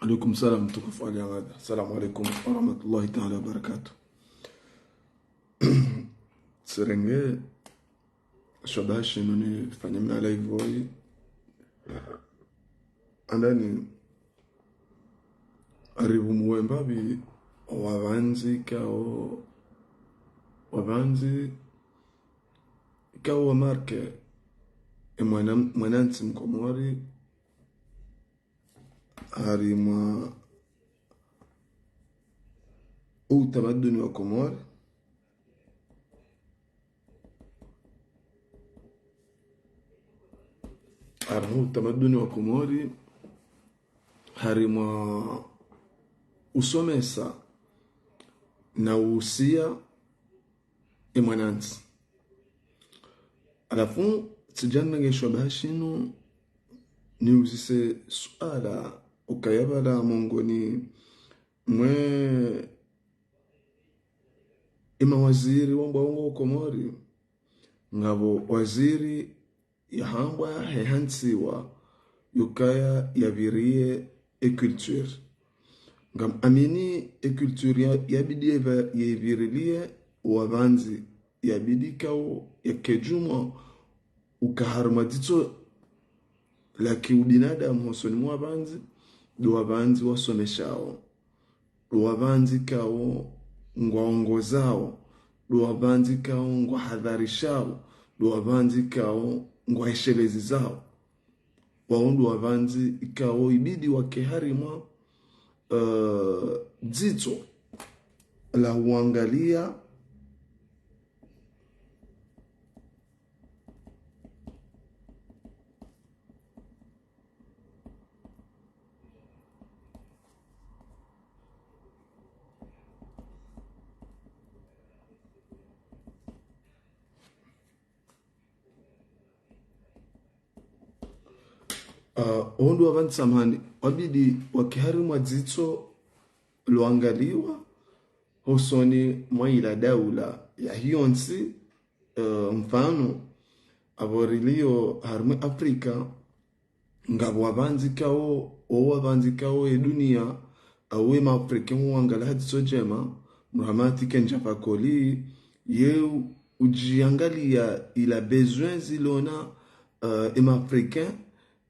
عليكم السلام متوقف على هذا. السلام عليكم ورحمة الله تعالى وبركاته. سرنجة شبهش إنني فنمنا على فوي أنني arrivo muemba bi wavanzi kao marke mwanansi mkomori harima utamaduni wa Komori harima usomesa na usia mwanansi. Alafu tijana shwabashinu ni uzise suala ukayabala mongoni mwe waziri wongo Komori ngabo waziri yahambwa hehansiwa yukaya yavirie culture ngam amini culture yabidi yevirilie wavanzi yabidi kao yakejuma ukaharmadito laki ubinadamu hosoni mwavanzi do wavanzi wasomeshao do wavanzi kao ngwaongozao do wavanzi kao ngwahadharishao do wavanzi kao ngwaeshelezi zao waundu wavanzi ikao ibidi wakeharima dzito la uangalia ondu wavanzi samani wabidi wakiharimwa dzito luangaliwa hosoni mwa ila daula ya hionsi. Mfano aborilio harme Afrika ngabo wavanzi kao dunia awe ma Afrika muangala hadiso jema Muhammad Kenjapa Koli ye ujiangalia ila besoin zilona ema Africain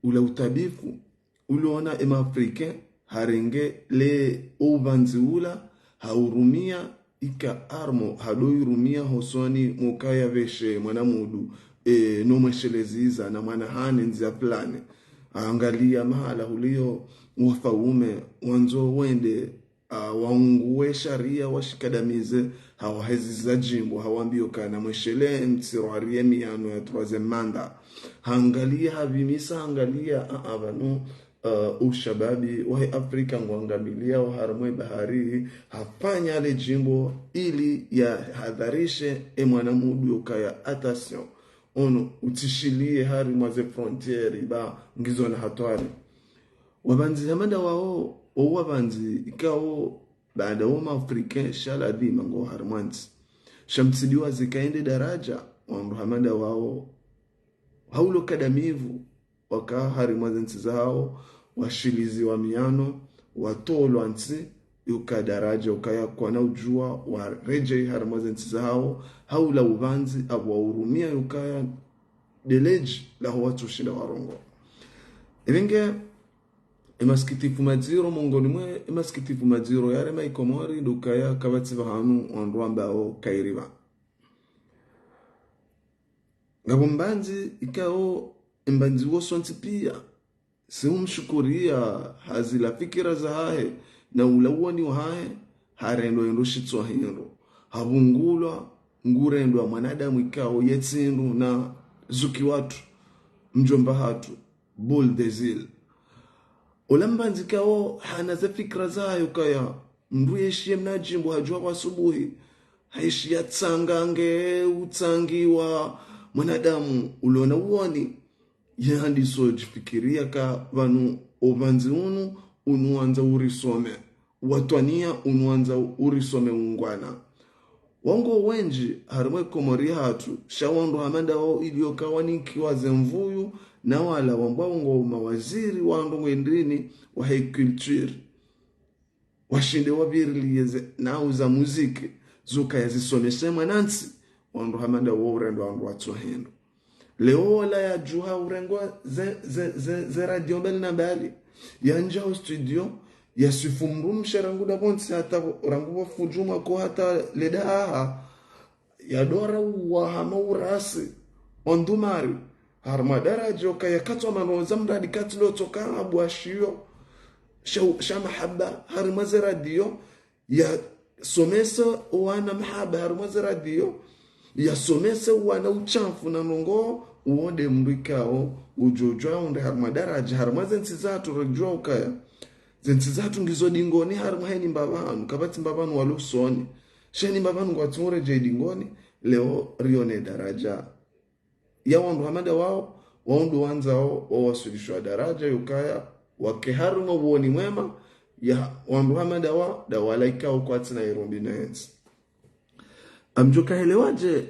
ula utabifu ulona ema Africain harenge le uvanzi ula haurumia ika armo hadoirumia hosoni mukaya veshe mwana mudu no mwesheleziza na mwana hane nzia plane angalia mahala hulio wafaume wanzo wende waungue sharia washikadamize hawahezi za jimbo hawambio kana mweshele mtsiroarie miyano ya troisième manda hangalia havimisa hangalia avanu ushababi wahe Afrika ngwangamilia waharamwe bahari hapanya ale jimbo ili ya hadharishe mwana mudu yokaya attention ono utishilie hari mwaze frontiere ba ngizo na hatwari wabanzi hamanda wao wabanzi ikao baada woma Afrika shala dima ngo harmanzi shamtsidiwa zikaende daraja wa hamanda wao haulo kadamivu waka hari mwazensi zao washilizi wa miano watolo ansi yuka daraja ukaya kwa na ujua wa reje hari mwazensi zao haula uvanzi abu waurumia yukaya deleji la watu shida warongo evenge emaskitifu maziro mongoni mwe emaskitifu maziro yare maikomori dukaya kabatsiva hanu onrwamba o kairiva ngabombanzi ikao mbanzi wosonti pia simumshukuria hazila fikira za hae na ulawani wa hae harendo endoshitswa hero habungulwa ngurendo wa mwanadamu ikao yetsindu na zuki watu mjomba hatu bol dezil ulambanzi kao hana za fikra za hayo kaya mruyeshi mnajimbo hajua kwa subuhi haishi ya tsangange utsangiwa mwanadamu uliona uoni yandi so jifikiria ka vanu ovanzi unuanza urisome watwania unuanza urisome ungwana wango wenji harimwe Komori hatu shawondo hamanda wao iliokawa nikiwa zemvuyu na wala wambao mawaziri wa ndongo ndini wa culture washinde wabirilize na za muziki zuka yazisomeshe mwanansi wandu hamanda wo urendo wandu watsohendo leo wala ya juha urengwa ze radio bel na bali yanja au studio ya sifumru msharanguda bonsi hata rangu wafujuma ko hata leda ya dora wa hamaurasi ondumari harmadara joka ya katwa manoza mradi katlo toka abwashio sha mahaba harmaza radio ya somesa wana mahaba harmaza radio ya somesa wana uchafu na nongo uonde mrikao ujojwa onde harmadara harmaza nsizatu rajwa ukaya zensizatu ngizo dingoni harmaheni mbabanu kabati mbabanu walusoni sheni mbabanu ngwatumure je dingoni leo rione daraja ya wandu hamada wao waundu wanzao wawasulishwa daraja yukaya wakeharuma uoni mwema ya wandu hamada wao dawalaika ukwati na irumbi na enzi amjoka helewaje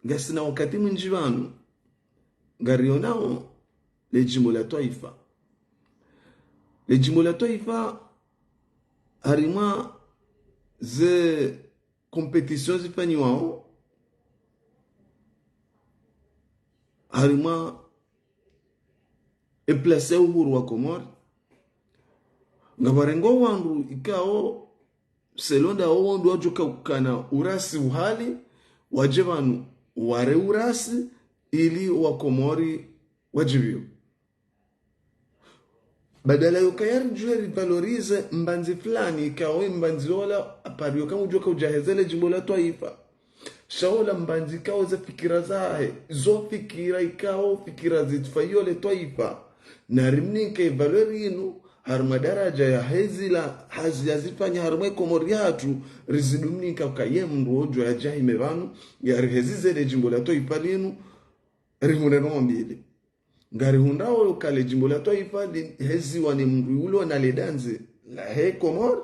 gasina wakati mwinjivanu garionao lejimbo la taifa lejimbo la taifa harima ze competition zifanyiwao harima eplace uhuru wa Komori ngabarengo wandu ikao selonda owondo wajoka ukana urasi uhali wajebanu ware urasi ili wa Komori wajibio badala yukayari juheri valorize mbanzi fulani ikao mbanzi ola apario kama ujoka ujahezele jimbo la taifa shaola mbanzi ikao za fikira zahe zo fikira ikao fikira zitfayo le taifa na rimnike valori inu harma daraja ya hezila hazifanya harma Komori hatu rizidumnika ukayemru ojo ya jahime vanu ya rihezize le jimbo la taifa linu rihuneno mbili ngari hundao yukale jimbo la taifa hezi wani mruulo na ledanzi la he Komori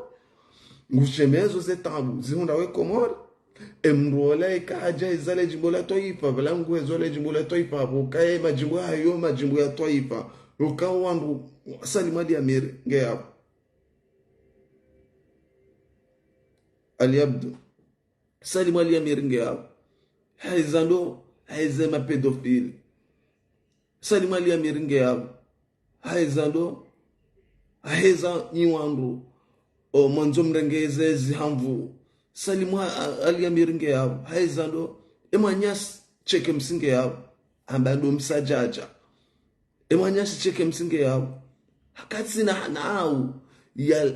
ngushemezo ze tabu zihunda we Komori emruola ikahaja izale jimbo la taifa balangu hezole jimbo la taifa ukaye majimbo hayo majimbo ya taifa ukawa wandu salimadi amir ngeya aliabdu salimadi amir ngeya haizando haizema pedofili salimali ya miringe yabo haizando haiza nyiwandu o manzo mrengeze zihamvu salimu ali ya miringe yabo haizando emanyas cheke msinge yabo ambado msajaja emanyas cheke msinge yabo hakatsina nao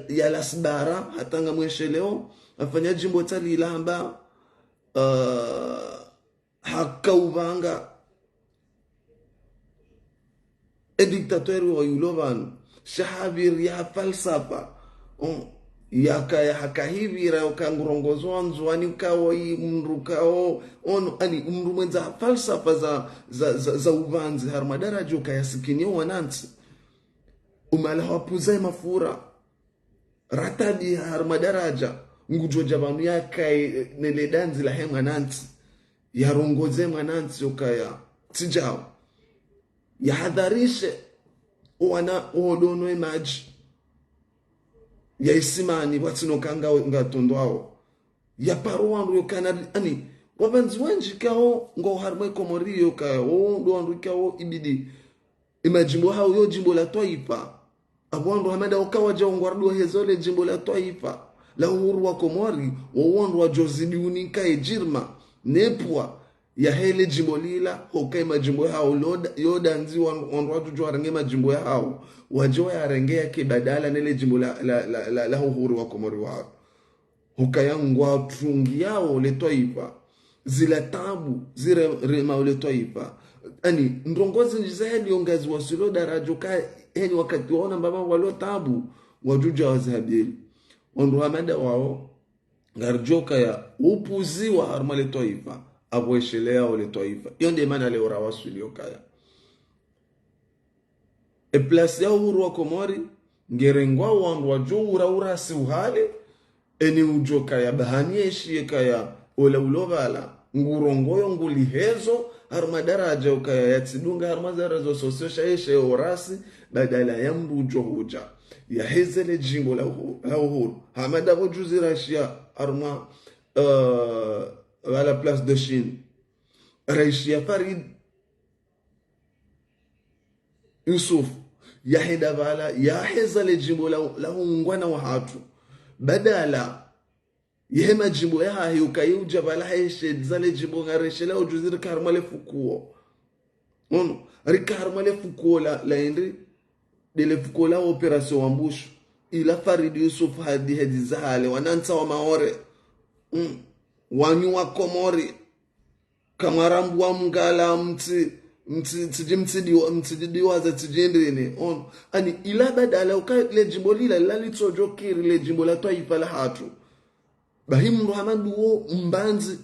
ya lasbara hatanga mwesheleo afanya jimbo tali ilamba hakaubanga dictateur wa yulovan shahabir ya falsafa ya hakahivira ukangurongozo wanzuani ukawo mrukao ani mrumwenza falsafa za uvanzi harmadaraja ukayasikinia wanansi umala wapuza mafura ratabi harmadaraja ngujoja banu yakai neledanzi la hema nansi yarongoze manansi ukaya tijao yahadharishe wana odono maji ya isimani watino kanga ngatondo ao ya paruandu yokana ani wabanzi wenji kao ngo harmwe Komori yokao ndo andu kao ibidi imajimbo hao yo jimbo la taifa abwandu hamada okawa jongwardu hezole jimbo la taifa la uhuru wa Komori wowondo wa jozidi unika ejirma nepwa ya hele jimbo lila hokai majimbo hao yoda nzi watu jua renge majimbo hao wajua ya renge ya kibadala nele jimbo la uhuru wa Komori wao hokaya ngwa trungi yao le taifa zila tabu zire rema le taifa ani ndongozi njizahedi yongazi wasilo darajo ka heni wakati waona mbaba walo tabu wajuja wazhabili ondu hamada wao garjoka ya upuzi wa harma le taifa aboeshelea ole taifa hiyo ndiye maana leo rawasuli okaya place ya uhuru wa Komori ngerengwa wandu wajura urasi uhale eni ujoka ya bahani eshie kaya ole ulovala ngurongoyo ngulihezo harma daraja ukaya yatsidunga harma zarazo sososha yeshe orasi badala ya mrujo huja ya hezele jimbo la uhuru hamada vojuzi rashia harma à la place de Chine Raishia Farid Yusuf yahida vala yahezele jimbo la ungwana wa hatu badala yema jimbo ya hahi ukayuja vala haishe zale jimbo ngareshe la ujuziri karmale fukuo rikarmale fukuo la indi dele fukuo la operasyon wambushu ila Farid Yusuf hadi zahale wanansa wa maore wanyu wa Komori kamarambu wa mgala mtsidiwaza tijendrini ani ila badala le jimbo lila lalitojokiri le jimbo la taifa la hatu bahimru hamadu wo mbanzi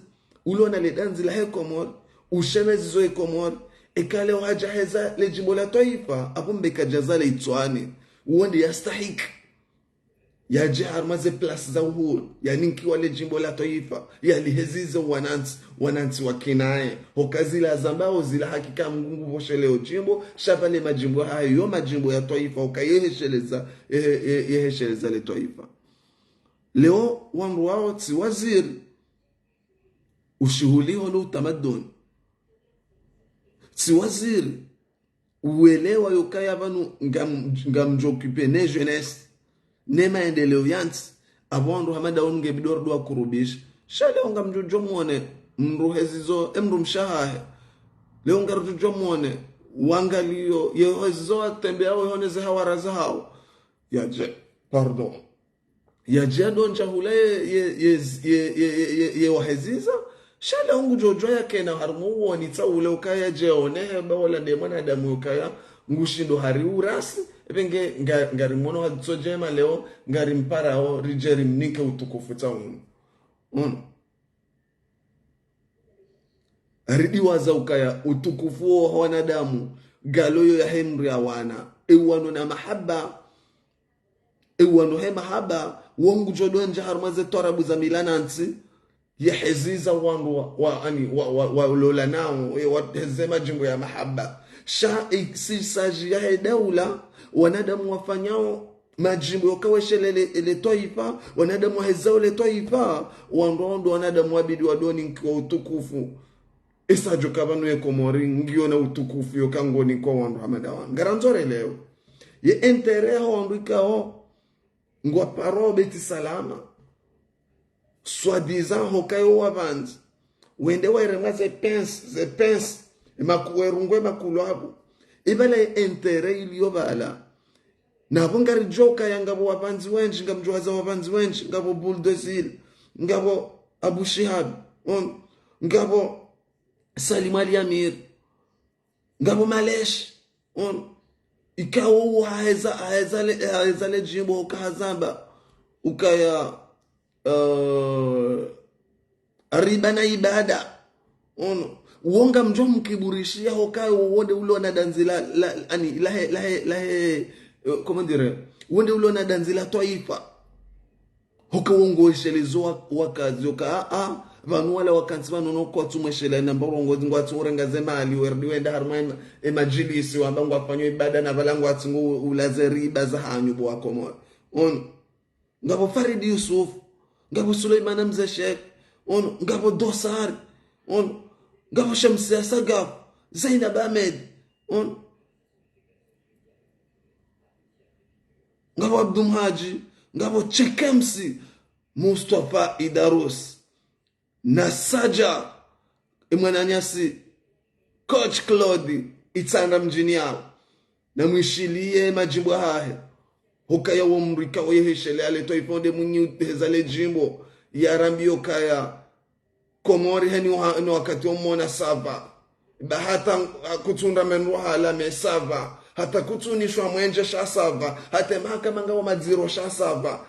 ulona le danzi la he Komori ushemezi zoe Komori ekale wajaheza le jimbo la taifa apumbe kajaza le itwani uonde yastahiki ya jihar maze plus za uhuru ya ninki wale jimbo la taifa ya lihezize wanansi wakinae hokazila zambao zila hakika mgungu vosheleo jimbo shavale majimbo hayo yo majimbo ya taifa ukayehesheleza le taifa leo wangu wao ti waziri ushuhuliho lo utamaduni ti waziri uelewa yokaya vanu ngamjokipe ne jeunesse ne maendeleo yanti abondo hamada unge bidor dua kurubisha shale unga mjojo muone mruhezizo emru mshahahe leo unga mjojo muone wangalio yehezizo atembea wehoneze hawaraza hao yaje donja hula ye waheziza shale ungu jojo yake na harmu uoni ta ule ukaya jeone wala demana damu ukaya ngushindo hari urasi ebenge ngari mono hatsojema leo ngari mparao rijeri mnike utukufu taunu aridi waza ukaya utukufu wa wanadamu galoyo ya hemri awana ewano na mahaba ewano he mahaba wongu jodonja harmaze torabu za milanansi yeheziza wangu wa ulola nao wahezema jimbo ya mahaba saji ya daula wanadamu wafanyao majimbo yakaweshele ile taifa wanadamu wahezao ile taifa wandondo wanadamu wabidi wadoni kwa utukufu isajo kabanu ye Komori ngio na utukufu yokangoni kwa wandu hamadawan garanzore leo ye entereho wandikao ngwa paro beti salama soi-disant hokayo wabanzi wende wairema ze pense makuwerungwe makulwabu ibale entere iliyo bala nabo ngari joka yangabo wabanzi wenji ngamjwaza wabanzi wenji ngabo Buldozil ngabo Abu Shihab ngabo Salim Ali Amir ngabo Malesh ikawo haeza le jimbo ukahazamba ukaya riba na ibada uonga mjo mkiburishia hokayo uonde ulo na danzila ani lahe comment dire uonde ulo na danzila taifa hoka uongo ishelezo wakazi hoka vanu wala wakansi vanu no kwa tumweshela na mborongo ngwa turenga zemali werdi wenda harma majilisi wamba ngwa fanyo ibada na valangu atingu ulaze riba za hanyu bwa Komori ngabo Farid Yusuf ngabo Suleiman Hamza Sheikh ngabo Dosar ngabo Shamsia Sagaf Zainab Ahmed ngabo Abdul Haji ngabo Chekemsi Mustafa Idarus Nasaja Imwananyasi Coach Claude Itanda mjini yao na mwishilie majimbo haya hokaya womrika weheshele ale toifonde munyu hezale jimbo ya rambio kaya Komori heni wakati omona sava bahata kutunda menruha ala mesava hata kutunishwa mwenje sha sava hata mahakama ngawa madziro sha sava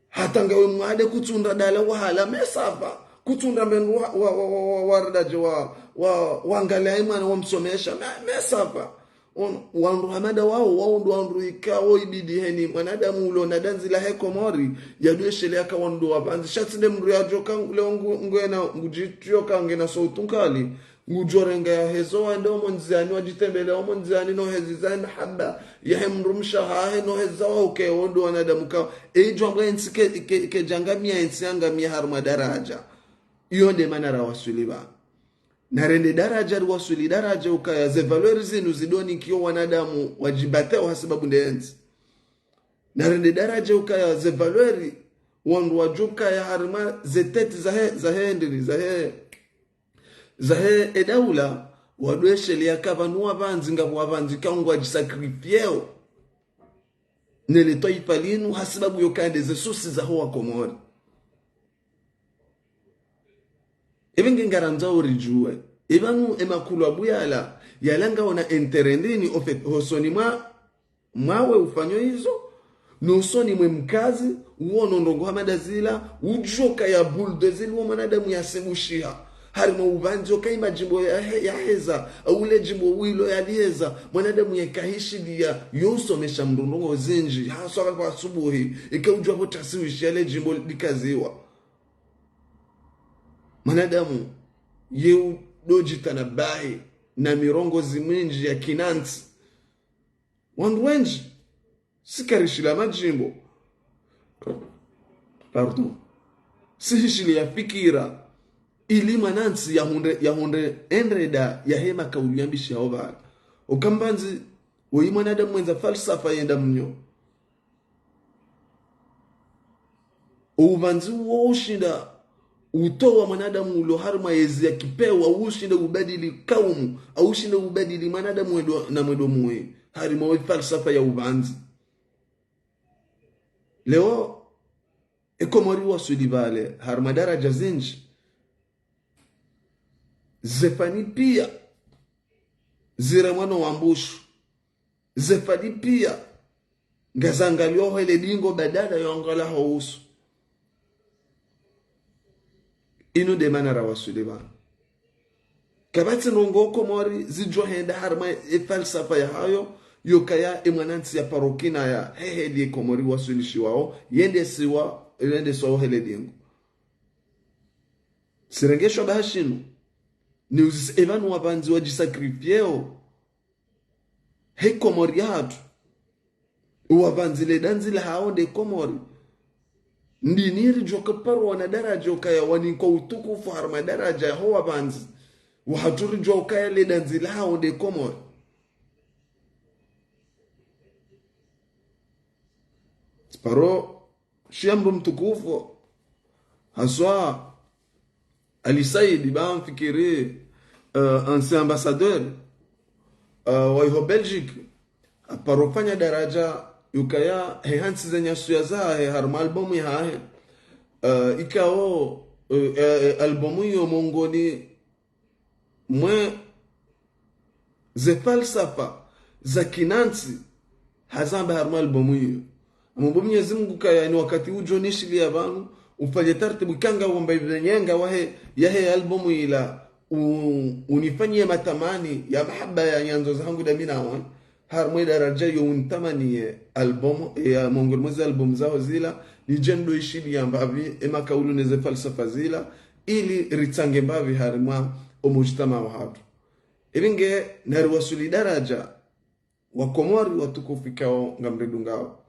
hata ngawe mwade kutunda dala wahala mesava kutunda menruha wardaje wa wangalia imani wamsomesha mesava wandu hamada wao ndo wandu ikao ibidi heni mwanadamu ulo na danzi la heko mori yadueshele aka wandu wabanzi shatsinde mru ya joka ngwena ngujityo kange na sautunkali ngujorenga ya hezo wande omonzani wajitembele omonzani no hezizani haba ya mrumsha hahe no hezawa uke wandu wanadamu kao ejo amga ensi ke jangamia ensi angamia harma daraja iyo de manara wasuliba narende daraja wasuli daraja ukaya ze valori zinu zidoni kiyo wanadamu wajibateo sababu ndenzi narende daraja ukaya ze valori wandu wajuka ya harma ze teti zahe edaula wadweshele yakavanuwa banzi ngabu wabanzi kaungu wajisakrifyeo nele toipa linu hasibabu yokande ze susi za hoa komori even ngaranza urijue even emakulu abuyala yalanga ona enterendini hosoni mwawe ufanyo hizo nusoni mwe mkazi uono ndongo hamadazila ujoka ya buldozili wa manadamu ya semushia harima uvanzi okai majimbo ya heza ule jimbo wilo ya lieza mwanadamu ya kahishi dia yosomesha mdondongo zinji haswa kwa asubuhi ikaujua potasiwishi yale jimbo likaziwa mwanadamu yeu dojita na bahi na mirongo ziminji ya kinanti wandu wenji sikarishila majimbo sihishili ya fikira ili manansi ya hunde enreda ya hema kauliyambishi ya ovara ukambanzi woi mwanadamu mwenza falsafa yenda mnyo uvanzi uoshinda utoa mwanadamu ulo harma yezi ya kipewa ushinda ubadili kaumu au ushinda ubadili mwanadamu na mwedo mwe harima we falsafa ya uvanzi leo ekomori wasuli vale harma daraja zinji zefani pia zire mwano wambushu zefani pia ngazangalio hele dingo badala yongala hausu inu de manara wasuliba kabati nongo komori zijwa henda harma falsafa ya hayo yokaya emwanansi ya parokina ya heheli komori wasulishi wao yende siwa hele dingo sirengesho bahashinu ni uzis evanu wabanzi wajisakrifyeo he komori hatu wabanzi le danzi la haonde komori ndiniri joka paru wana daraja ukaya wani kwa utukufu harma daraja ho wabanzi wahaturi joka ya le danzi la haonde komori sparo shiamru mtukufu haswa Ali Said ba mfikiri ancien ambassadeur wa Belgique parofanya daraja yukaya hehansi zenya suya za harma albumu ya ikao albumu yo mongoni mwe ze falsafa za kinansi hazamba harma albumu yo Mungu Mwenyezi Mungu kaya ni wakati ujonishi lia banu ufanye taratibu kanga wamba ibnyenga wahe yahe albumu ila unifanyie matamani ya mahaba ya nyanzo zangu da mina wan harmwe daraja yo untamani albumu ya Mungu mwezi albumu zao zila ni jendo ishili ya mbavi ema kaulu neze falsafa zila ili ritange mbavi harmwa omujtama wa hatu ibinge naruwasuli daraja wakomori watukufikao ngamredungao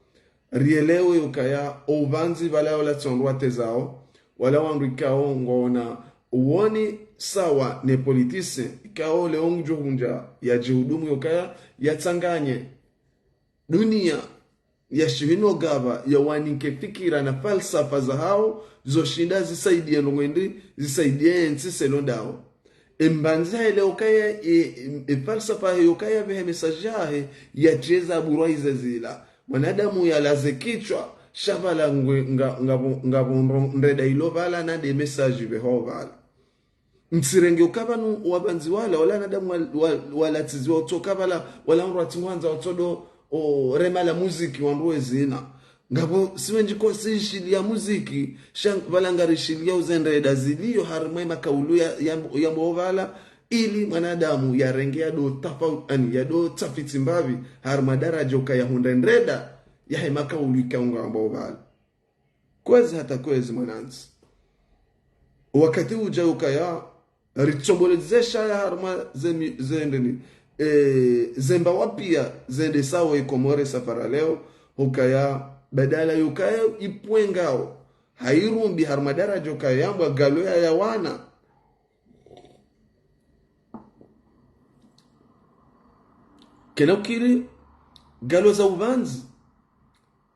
rielewe ukaya uvanzi wala wala tsondwate zao wala wandikao ngona uoni sawa ne politise ikao leonjo hunja ya jihudumu ukaya yatsanganye dunia ya shivino gava ya wanike fikira na falsafa za hao zoshinda zisaidie ngwendi zisaidie nsi selondao embanza ile ukaya falsafa hiyo ukaya vehe mesajahe ya jeza buraiza zila mwanadamu yalaze kichwa shavala ngabu ndreda ilo vala na de message beho vala msirenge ukabanu wabanzi wala nadamu wala tiziwa utoka vala wala mrati mwanza utodo rema la muziki wanruwe zina ngabo siwenjiko sishilia muziki vala ngarishilia uzendreda ziliyo harmwe makaulu ya mbovala ili mwanadamu yarengea do tofauti ani ya do tafiti mbavi har madaraja ukaya hundendreda ya hemaka ulika unga ambao bali kwezi hata kwezi mwananzi wakati uja ukaya ritsombolezesha ya harma zendeni zemba wapia zende sawa ikomore safara leo ukaya badala yukaya ipwengao hairumbi har madaraja ukaya yambwa galo ya wana kena ukiri galo za uvanzi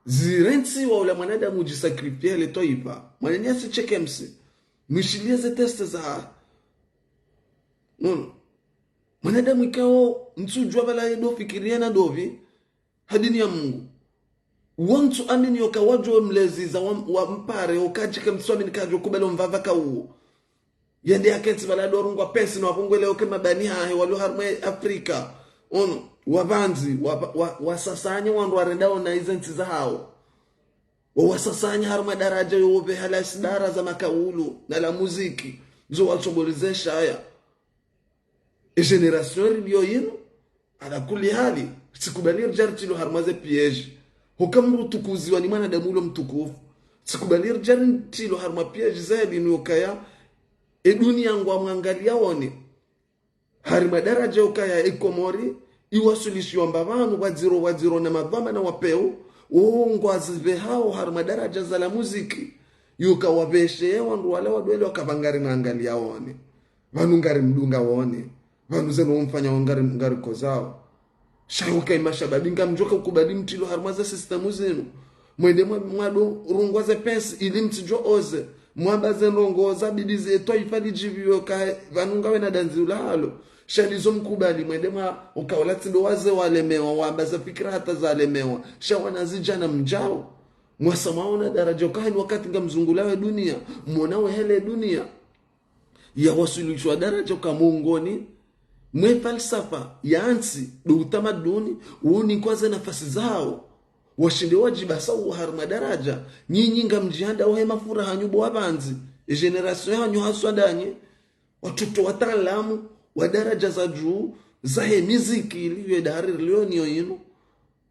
zirensi wa ula mwanadamu jisakrifia le toipa mwananyasi chekemsi mishilia ze teste za mwanadamu ikao nsujua vala edo fikiria na dovi hadini ya Mungu wantu amini yokawajo mlezi za wa mpare okachika mswami nikajo kubelo mvava ka uo yende yakenti vala dorungwa pensi na wapungwele okema bani hahe walu harme Afrika wavanzi wasasanya wandu warendao na izenti za hao wasasanya harma daraja yobe halasi dara za makaulu na la muziki zo walchobolezesha haya generation rilio yinu ala kuli hali sikubalir jartilo harmaze piège hukamru tukuziwa ni mwanadamu ulo mtukufu sikubalir jartilo harma piège zaidi ni ukaya dunia ngwa mwangalia wone harma daraja ukaya ikomori iwasulishiwa mbavanu wadziro na madhama na wapeu uungwa zive hao harma daraja za la muziki yuka wabeshe wandu wale wadwele wakavangari na angalia wone vanu ngari mdunga wone vanu zenu umfanya wangari ngari kozao shauka imashabadinga mjoka ukubali mtilo harma za sistemu zenu mwende mwado rungwaze pensi ili mtijo oze mwabaze rongoza bidize toifali jivyo ka vanu ngawe na danzula halo shalizo mkubali mwendema ukawalati ndo waze walemewa wabaza fikira hata za walemewa shawana zijana mjao mwasamaona daraja ukahani wakati nga mzungulawe dunia mwonawe hele dunia ya wasulishwa daraja ukamungoni mwe falsafa ya ansi do utamaduni uuni kwaze nafasi zao washinde wajibasa uharma daraja nyinyi nga mjihanda uhema fura hanyubo wabanzi generation hanyu haswadanye watoto watalamu wa daraja za juu za miziki iliyo dari leo yinu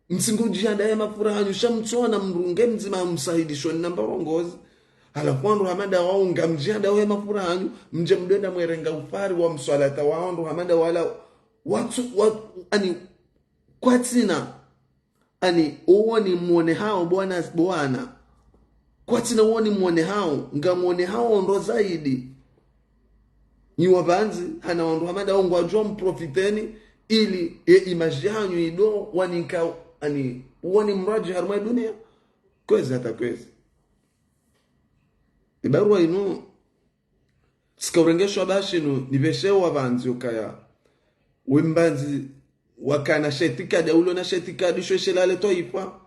msingo jihanda ya mafura hanyusha mtsona mrunge mzima msahidishwa na mbarongozi halafu hamada waunga mjihanda wa mafura hanyu mje mdenda mwerenga ufari wa mswalata waandu hamada wala watu ani kwatina ani uoni muone hao bwana kwatina uoni muone hao ngamuone hao ndo zaidi ni wabanzi hana wandu hamada ongwa jom profiteni ili image yanyu ido waninka ani woni mraji harma dunia kwezi hata kwezi ibarua inu sikaurengesho bashinu nibeshewa wabanzi ukaya wimbanzi wakana shetika daulo na shetika disho shelale toifa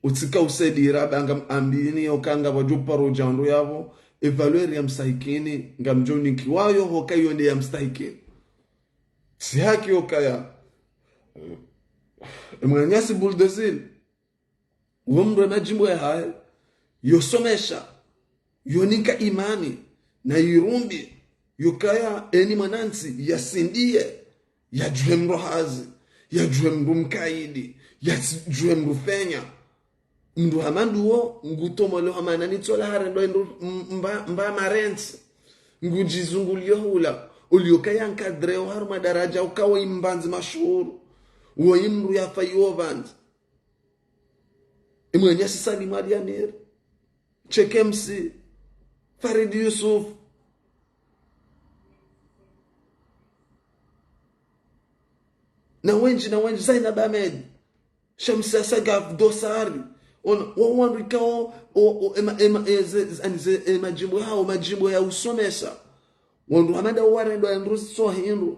utika usedira banga ambini okanga wajuparo jandu yavo evaluer ya mstahikini nga mjoni kiwayo hokayo ndi ya mstahikini si haki okaya mwanyasi buldozil umro majimbo ya haya yosomesha yonika imani na yirumbi yokaya eni manansi yasindie yajue mrohazi yajue mrumkaidi yajue mrufenya mndu hamandu wo ngutomolo hamanani tola harendo mba marensi ngujizungulio hula uliokaya nkadreo harma daraja ukawa imbanzi mashuru uwa imru ya fayo vanzi imwenyasi Salimali Amir Chekemsi Farid Yusuf na wenji Zainab Ahmed Shamsa Sagaf Dosari wandu ikao majimbo ya usomesha wandu hamada warendo ya nruzi sohindu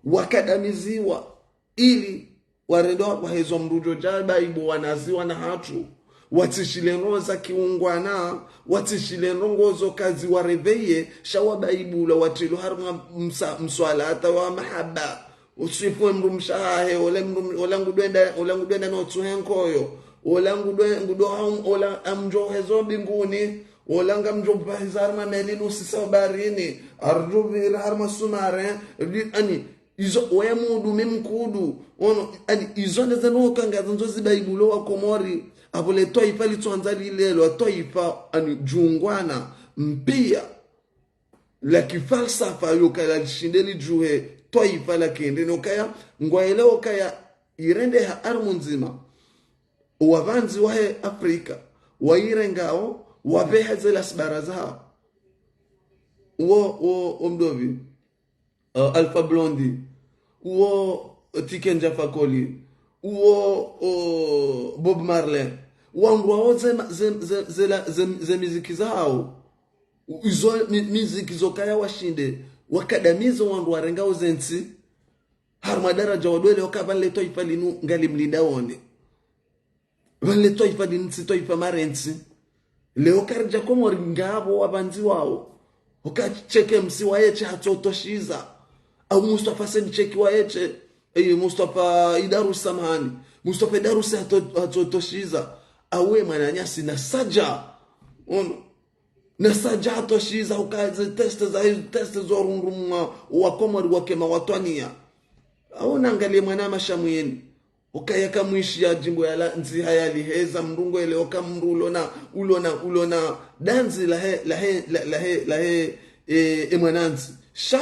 wakadamiziwa ili warendo wahezo mrujo jaba ibu wanaziwa na hatu watishile roza kiungwana watishile rongozo kazi wareveye shawaba ibu la watilu harma mswala hata wa mahaba usifu mru mshahe olangu dwenda no tuhenkoyo olangu dwenda ola amjo hezo binguni olanga mjomba hizarma melinu sisa barini arjuvi harma sumare ani izo oya mudu memkudu ono ani izo ndezano kanga zonzo zibaibulo wa komori abole toifa litwanzali lelo toifa ani jungwana mpia la kifalsafa yokala lishindeli juhe toifa la kende nokaya ngwaeleo kaya irende ha armunzima wavanzi wahe Afrika wairengao wavehezela sibaraza wo mdovi Alpha Blondy wo Tiken Jah Fakoly wo Bob Marley wangwa ze miziki zao izo miziki zokaya washinde wakadamizo wandu warengao zensi harmadaraja wadwele wakavanle toifa linu ngali mlinda wone vanle toifa linsi toifa marensi leo karja komori ngabo wabanzi wao ukacheke msi waeche hatotoshiza au Mustafa Sen cheki waeche Mustafa Idaru Samani Mustafa Idaru hatotoshiza awe mananyasi na saja ono na saja hatoshiza ukaze test za rungumwa wakomori wakema watwania au naangalie mwana mashamuyeni ukayaka mwishi ya jimbo ya la nzi haya liheza mrungo ele okamrulo na ulona danzi lahe mwananzi sha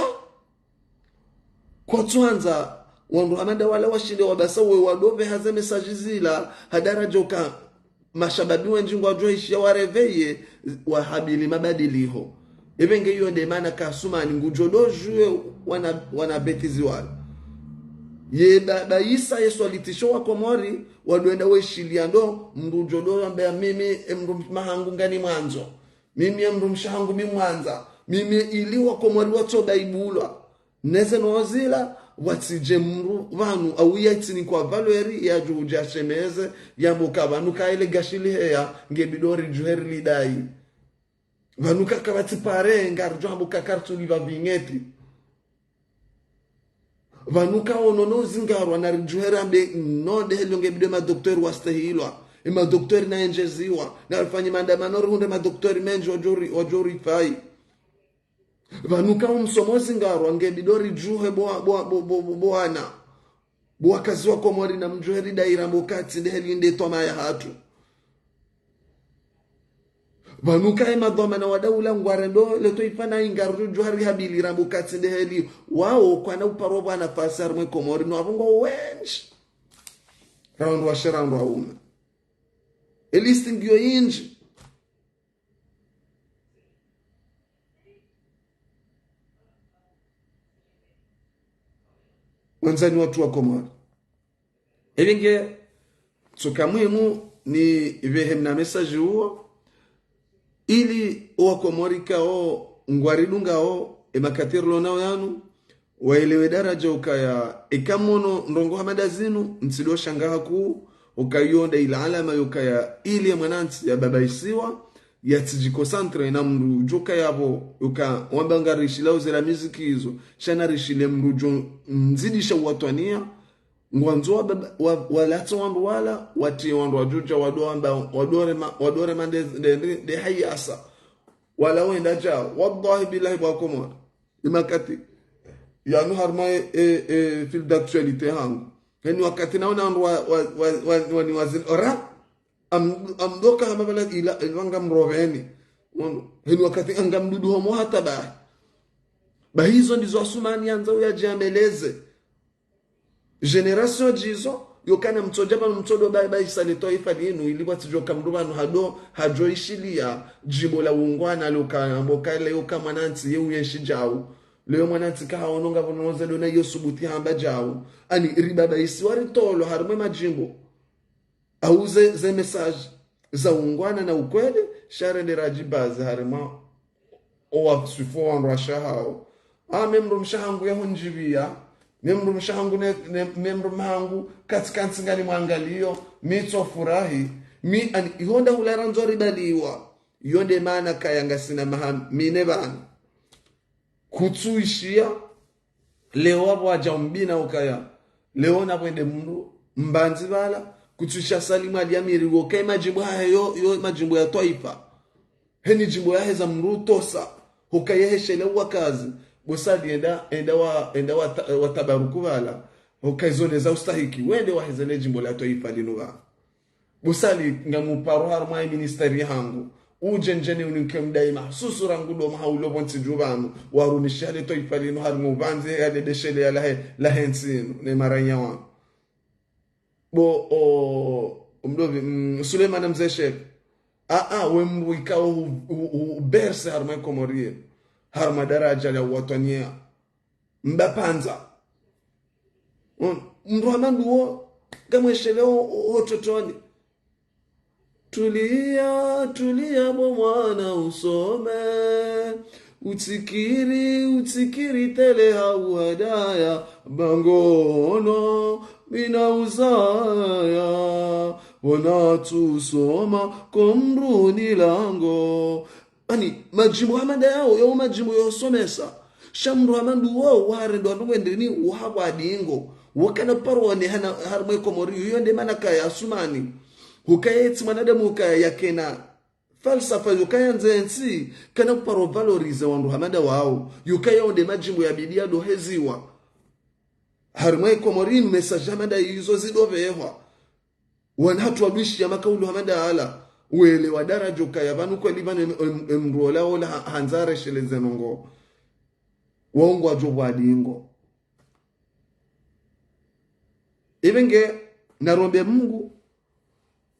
kwa tuanza wandu amanda wala washinde wabasawe wadove haze mesaji zila hadara joka mashababi wenjingu wajoishi ya wareveye wahabili mabadiliho ebenge hiyo ndemana kasuma ni ngujodojue wana betizi wala ye baisa Yesu alitisho wa komori waduenda weshilia ndo mrujodo ambaye mimi mru mahangu ngani mwanzo mimi mru mshangu mi mwanza mimi ili wa komori wato baibulwa neze nozila watije mru vanu au yatini kwa valeri ya juja shemeze ya mukabanu kaile gashili heya ngebidori juheri lidai vanu kakabati pare ngarjo abuka kartu liva vigneti vanuka onono zingarwa na rijuhera mbe no de helonge bide ma doktor wastahilwa ma doktor na enjeziwa na alfanyi mandamano runde ma doktor menjo wajori fai vanuka umsomo zingarwa nge bidori juhe boana bo kazi wako mori na mjuheri daira mbokati de helinde toma ya hatu vanuka ema dhoma na wadaula ngwarendo leto ifana ingaru juhari habili rambu katsinde heli wao kwa na uparobo ana fasar mwe komori no avungo wench round wa shirando wa ume elisting yo inji wanzani watu wa komori elinge tsukamwimu ni vehem na message huo ili wakomorika o ngwaridunga o emakatirlo nao yanu waelewe daraja ukaya ikamono ndongo hamadazinu nsido shangaha kuu ukayonda ila alama ukaya ili ya mwanansi ya babaisiwa ya tijiko santre na mru joka yabo uka wambanga rishila uzela miziki hizo shana rishile mru nzidisha watwania ngwanzo walato wandu wala wati wandu wajuja wadore mande de hayasa wala wenda ja wallahi billahi bakomor imakati ya no harma fil d'actualité hangu yani wakati naona wandu ni wazin ora amdoka hamabala ila wanga mroveni yani wakati angamdudu homo hata ba hizo ndizo asumani anza uyajiameleze generation jizo yokana mtojaba mtodo baba isalito ifalinu ilibwa tijoka mdubano hajoishilia jimbo la ungwana lokamboka leo kama nanti yeu yeshijau leo mwananti ka ononga bonoza dona yosubuti hamba jau ani ribaba isiwari tolo harumwe majimbo auze ze message za ungwana na ukweli share de rajibaza harima owa sifo wanrasha hao memro mshangu ya hunjibia memru mshangu memru mangu katika ntsingani mwangalio mito furahi mi an ihonda hulera nzori baliwa yonde maana kayanga sina maham mine bana kutsuishia leo abo ajambina ukaya leo na bwende mru mbanzi bala kutsuisha salimu aliamiri wokai majimbo hayo yo majimbo ya taifa heni jimbo yahe za mrutosa hukayeheshele wakazi bosali enda watabaruku wala hukaizoneza ustahiki wende wahezele jimbo la taifa linuga bosali ngamuparo harma ministeri hangu uje njene unikemdai mahsusu rangulo mahaulo bonti jubanu warunishale taifa linu harmu banze yale deshele ya la hensinu ne maranya wa bo mdovi Suleiman Mzeshek wemru ikao berse harma komorie harma daraja ya watania mbapanza mromandu wo gamwesheleo hototoni tulia bo mwana usome utikiri tele hauhadaya bangono mina uzaya wana tusoma komruni lango ani majimu hamada yao majimu yosomesa shamru hamandu wo warendo andwendeni uhabwa dingo wakana parwane hana harmwe komori yonde manaka ya sumani hukayeti mwanadamu hukaya yakena falsafa yukaya nzensi kana paro valorize wandu hamada wao yukaya onde majimu ya bidia doheziwa harmwe komori message hamada yizo zidovewa wanatu wabishi ya makaulu hamada ala wele wadarajo kaya vanu kwa libane mrola ola hanzare sheleze nongo waungu wajobu adingo ibenge narombe Mungu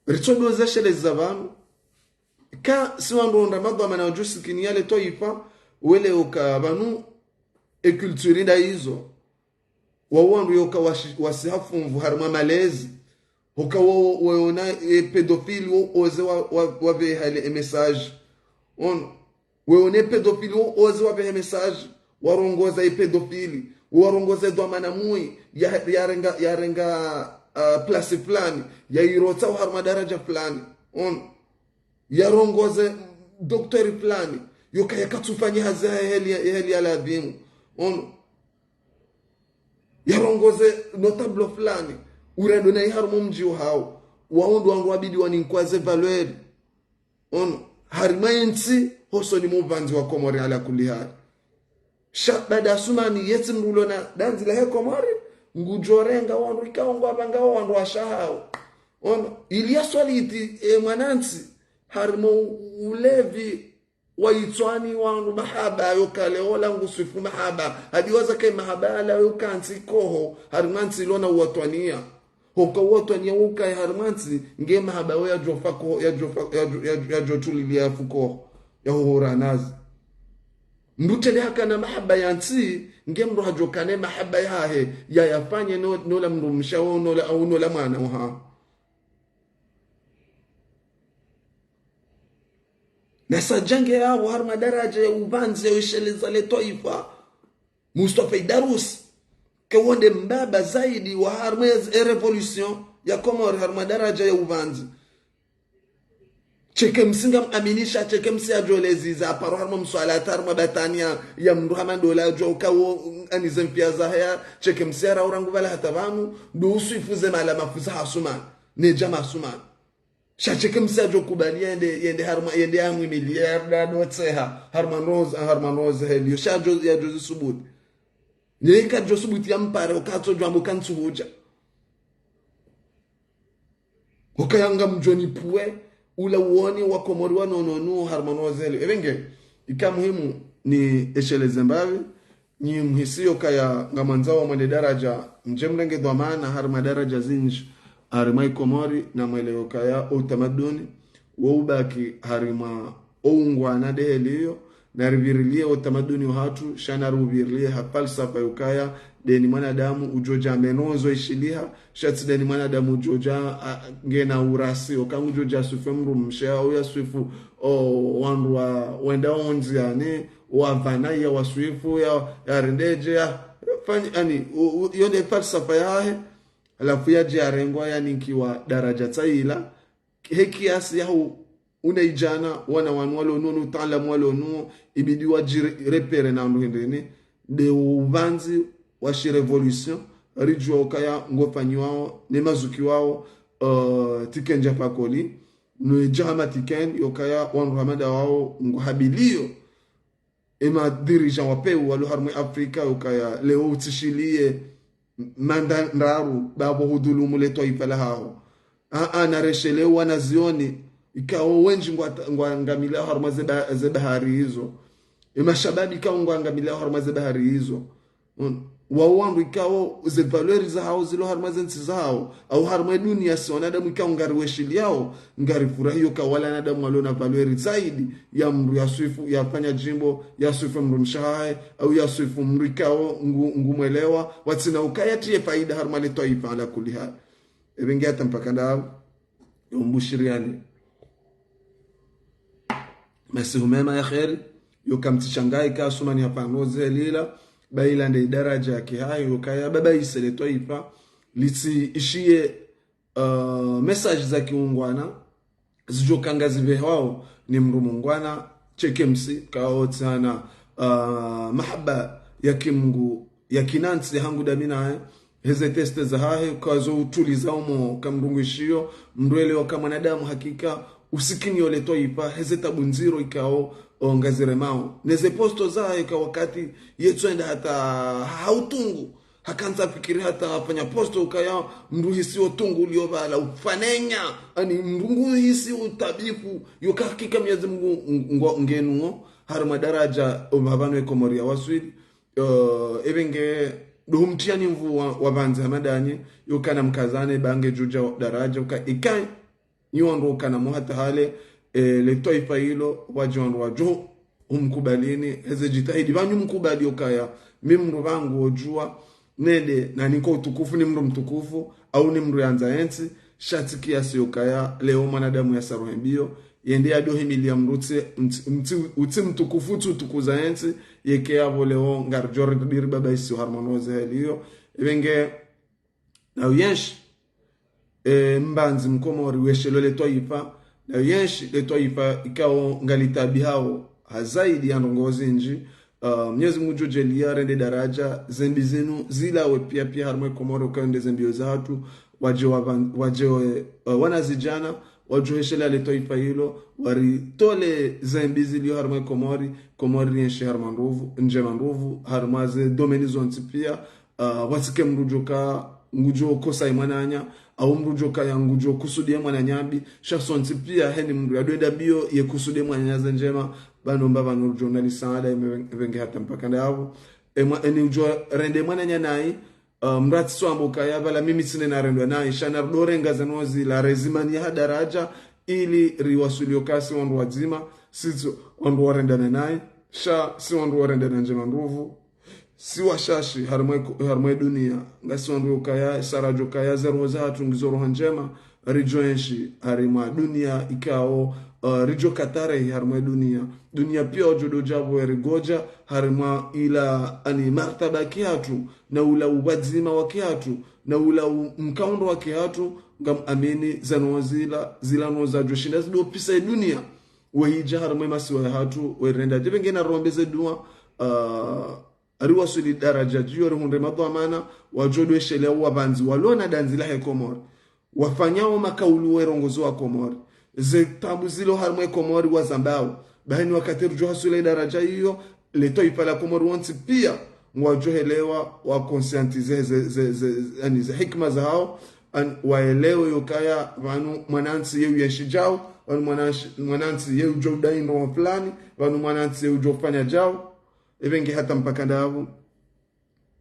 ritodoze sheleze vanu ka siwanronda madwa na wajusi kiniyale toifa wele uka vanu ekulturinda hizo wawandu yoka wasihafumvu harma malezi hoka waona pedofili oze wave hale message weone pedofili oze wave message warongoza pedofili warongoza dwamana mui yarenga place fulani yairota harma daraja fulani yarongoza doktori fulani yoka yakatufanya haza heli ala dhimu yarongoze notable fulani urendo na iharmo mji hao waondo wangu wabidi waninkwaze valeur harimayensi hoso ni muvanzi wa komori ala kulli hali shabada sumani yeti mrulo na danzi la he komori ngujorenga wandu ikaongo abanga wandu ashahao ilia swaliti mwanansi harimo ulevi waitwani wandu mahaba yokale ola ngusifu mahaba hadiwaza kai mahaba ala yokansi koho harimansi lona uwatwania hoka uwatwania uka harimansi nge mahaba ya jofa ko ya jotulilia fuko ya hora nazi ndutele haka na mahaba yansi nge mro hajokane mahaba yahe ya yafanye no la mrumsha no la mwana wa nasa jange yao harma daraja ya ubanzi ya usheleza le toifa Mustafa Darus kewonde mbaba zaidi wa harma ya revolution ya Komori harma daraja ya ubanzi cheke msinga aminisha cheke msi ajolezi za paro harma mswalata harma batania ya mruhama dola jo kawo anizempia zahaya cheke msi ara urangu bala hatabamu do usifuze mala mafuza hasuman ne jama suman shacheke msajo kubalia yende harma yende amu miliarda dotseha harman rose helio shajo ya jozi subut nika jo subut ya mpare okato jo amukantu huja okayanga mjoni puwe ula uoni wa Komori wa nononu harman rose helio ebenge ika muhimu ni eshele Zimbabwe ni mhisio kaya ngamanzawa mwende daraja mjemrenge dhamana harma daraja zinji harimai Komori na mweleo kaya utamaduni waubaki harima oungwana deheliyo na rivirilie utamaduni wa hatu shana ruvirilie hapalsafa yukaya deni mwanadamu ujoja menozo ishiliha shati deni mwanadamu ujoja ngena urasi okangu ujoja sufemru mshea uya suifu wandu wa wenda onzi yani wavanaya wa suifu ya rendeje ya fanyi yani yonde falsafa yahe alafu yaji arengwa yani nkiwa daraja taila hekiasi yahu unaijana wana wanwalo nunu taalamu walo nunu ibidi wajirepere na nduhindini de uvanzi washi revolution rijua ukaya ngofanyi wao ne mazuki wao tikenja pakoli no jama tiken yokaya wan ramada wao nguhabilio ema dirijan wapeu walu harmwe Afrika yokaya leo utishilie manda ndaru babo hudulumu leto ifala hao na reshelewa wanazioni ikao wenji ngwangamila harma ze bahari hizo mashababi ikao ngwangamila harma ze bahari hizo wawandu ikao ze valori za hao zilo harma zensi zao au harma dunia si wanadamu ikao ngari weshili yao ngari furahio ka wala nadamu walona valori zaidi ya mru ya suifu ya fanya jimbo ya suifu mru mshahae au ya suifu mru ikao ngumwelewa watina ukaya tiye faida harma leto ifa ala kuliha ebengi hata mpaka ndao mbushiriani masihumema ya kheri yokamtishangai ka sumani hapa ngoze lila baila nde daraja yake hayo kaya baba isele toifa liti ishie message za kiungwana zijokanga zive hao ni mrumungwana chekemsi kao tana mahaba ya kimungu ya kinansi hangu damina heze teste za hahe kazo utuliza umo kamrungishio mndwele wa kama mwanadamu hakika usikini ole toifa heze tabunziro ikao ongazire mao neze posto zae kwa wakati yetu enda hata hautungu hakanza fikiri hata afanya posto ukaya mruhisi otungu uliobala ufanenya ani mrungu hisi utabifu yoka hakika Mwenyezi Mungu ngenu harma daraja mabano ekomoria waswidi ebenge duhumtiani mvu wabanza madani yokana mkazane bange juja daraja uka ikai nyondo kana muhata hale le toifa hilo wajonro wajo umkubalini heze jitahidi banyu mkubali okaya mimru bangu ojua nende na niko utukufu ni mru mtukufu au ni mru yanza ensi shati kiasi okaya leo mwanadamu ya saruhembio yende adohi milia mrute uti mtukufu tukuza ensi yeke avo leo ngarjore diri baba isi harmonoze helio evenge na uyenshi mbanzi mkomori weshelo le toifa na yenshi le toifa ikao ngalitabi hao hazaidi ya ndongozi nji Mwenyezi Mungu jojelia rende daraja zembi zenu zilawe pia harmwe komoro kande zembi zatu waje wanazijana wajoheshela le toifa hilo waritole zembi zilio harmwe komori yenshi harmanruvu nje manruvu harmaze domeni zonti pia wasike mrujoka ngujo kosa imwananya au mrujoka ya ngujo kusudie mwananyambi shasonti pia heni mru yadoenda bio ye kusudie mwananyaza njema bano mbaba no journalist saada imevenge hata mpaka ndao eni ujo rende mwananya nai mrati swambo kaya bala mimi sine na rendo nai shana dorenga zanozi la rezimani ya daraja ili riwasulio kasi wandu wazima sizo wandu warenda nai sha si wandu warenda njema nduvu si washashi harmwe dunia ngasi wandu kaya sarajo kaya zero zatu ngizoro hanjema rijoenshi harima dunia ikao rijo katare harmwe dunia pia ojodo jabo erigoja harima ila ani martaba kiatu na ula ubadzima wa kiatu na ula mkaundo wa kiatu ngam amini zanozila zilano za joshinda zido pisa dunia wahija harmwe masiwa hatu werenda jebengena rombeze dua ariwa suli daraja jiyo rehunde madhamana wajodo shele wabanzi walona danzila he komori wafanyao makaulu werongozo wa komori ze tabu zilo harmwe komori wa zambao bahini wakati rujoha suli daraja hiyo leto ifala komori wanti pia mwajohelewa wa konsiantize ze hikma za hao waelewe yokaya vanu mwanansi yeu yeshijao vanu mwanansi yeu jodai ndo fulani vanu mwanansi yeu jofanya jao evenge hata mpaka ndavu.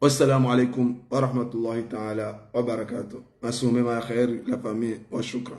Wassalamu alaikum wa rahmatullahi ta'ala wa barakatuh. Masume ma khair la famille wa shukran.